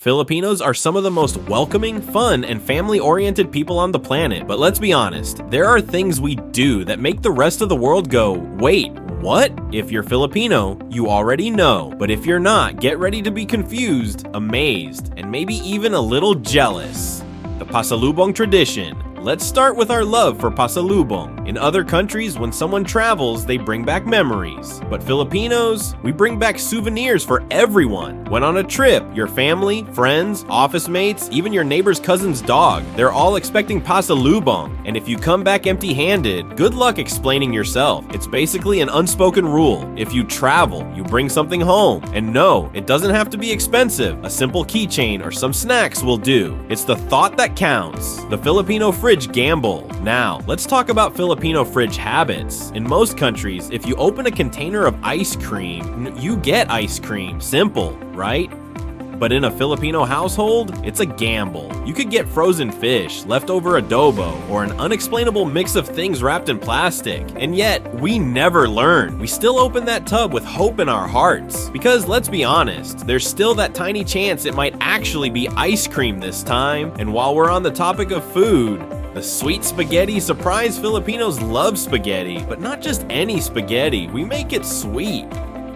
Filipinos are some of the most welcoming, fun, and family-oriented people on the planet, but let's be honest, there are things we do that make the rest of the world go, wait, what? If you're Filipino, you already know, but if you're not, get ready to be confused, amazed, and maybe even a little jealous. The pasalubong tradition. Let's start with our love for pasalubong. In other countries, when someone travels, they bring back memories. But Filipinos, we bring back souvenirs for everyone. When on a trip, your family, friends, office mates, even your neighbor's cousin's dog, they're all expecting pasalubong. And if you come back empty-handed, good luck explaining yourself. It's basically an unspoken rule. If you travel, you bring something home. And no, it doesn't have to be expensive. A simple keychain or some snacks will do. It's the thought that counts. The Filipino fridge gamble. Now, let's talk about Filipino fridge habits. In most countries, if you open a container of ice cream, you get ice cream. Simple, right? But in a Filipino household, it's a gamble. You could get frozen fish, leftover adobo, or an unexplainable mix of things wrapped in plastic. And yet, we never learn. We still open that tub with hope in our hearts. Because let's be honest, there's still that tiny chance it might actually be ice cream this time. And while we're on the topic of food, the sweet spaghetti surprise. Filipinos love spaghetti, but not just any spaghetti. We make it sweet.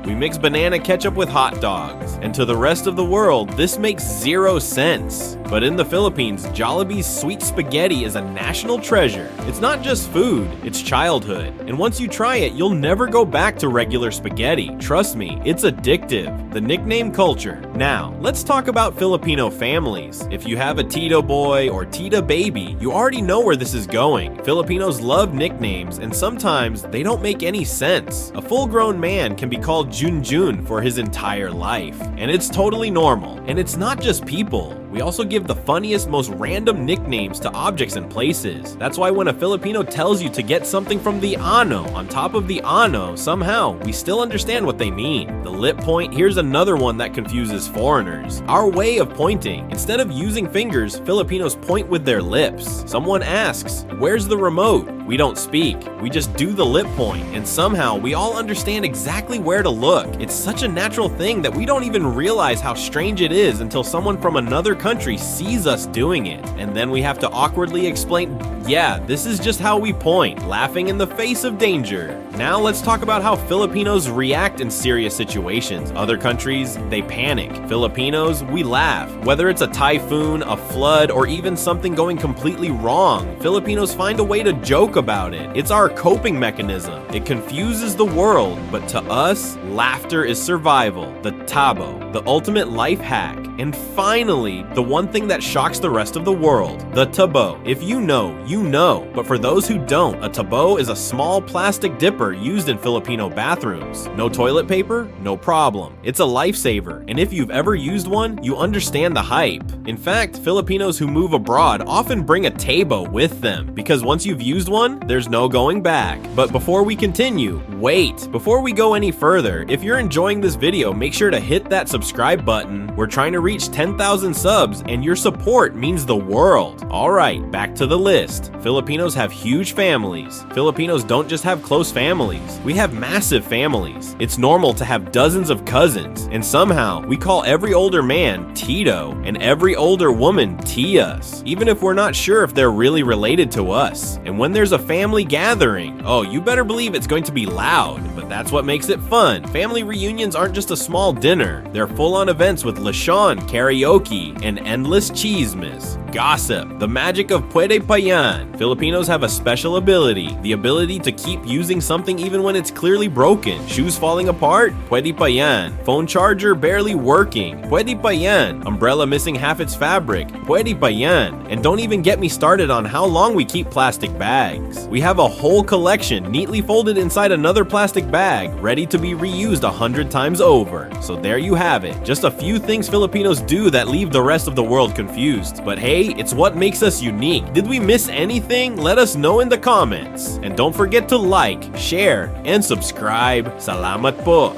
We mix banana ketchup with hot dogs, and to the rest of the world, this makes zero sense. But in the Philippines, Jollibee's sweet spaghetti is a national treasure. It's not just food, it's childhood. And once you try it, you'll never go back to regular spaghetti. Trust me, it's addictive. The nickname culture. Now, let's talk about Filipino families. If you have a Tito boy or Tita baby, you already know where this is going. Filipinos love nicknames, and sometimes they don't make any sense. A full-grown man can be called Junjun for his entire life. And it's totally normal. And it's not just people. We also give the funniest, most random nicknames to objects and places. That's why when a Filipino tells you to get something from the ano on top of the ano, somehow we still understand what they mean. The lip point, here's another one that confuses foreigners. Our way of pointing. Instead of using fingers, Filipinos point with their lips. Someone asks, "Where's the remote?" We don't speak. We just do the lip point, and somehow we all understand exactly where to look. It's such a natural thing that we don't even realize how strange it is until someone from another country sees us doing it. And then we have to awkwardly explain, yeah, this is just how we point, laughing in the face of danger. Now let's talk about how Filipinos react in serious situations. Other countries, they panic. Filipinos, we laugh. Whether it's a typhoon, a flood, or even something going completely wrong, Filipinos find a way to joke about it. It's our coping mechanism. It confuses the world, but to us, laughter is survival. The Tabo, the ultimate life hack. And finally, the one thing that shocks the rest of the world, the Tabo. If you know, you know. But for those who don't, a Tabo is a small plastic dipper used in Filipino bathrooms. No toilet paper? No problem. It's a lifesaver. And if you've ever used one, you understand the hype. In fact, Filipinos who move abroad often bring a Tabo with them, because once you've used one, there's no going back. But before we continue, wait. Before we go any further, if you're enjoying this video, make sure to hit that subscribe button. We're trying to reach 10,000 subs, and your support means the world. Alright, back to the list. Filipinos have huge families. Filipinos don't just have close families. We have massive families. It's normal to have dozens of cousins, and somehow we call every older man Tito and every older woman Tias, even if we're not sure if they're really related to us. And when there's a family gathering, oh, you better believe it's going to be loud, but that's what makes it fun. Family reunions aren't just a small dinner. They're full-on events with lechon, karaoke, and endless chismes. Gossip, the magic of Pwede Pa Yan. Filipinos have a special ability, the ability to keep using something even when it's clearly broken. Shoes falling apart? Pwede Pa Yan. Phone charger barely working? Pwede Pa Yan. Umbrella missing half its fabric? Pwede Pa Yan. And don't even get me started on how long we keep plastic bags. We have a whole collection neatly folded inside another plastic bag, ready to be reused 100 times over. So there you have it. Just a few things Filipinos do that leave the rest of the world confused. But hey, it's what makes us unique. Did we miss anything? Let us know in the comments. And don't forget to like, share, and subscribe. Salamat po!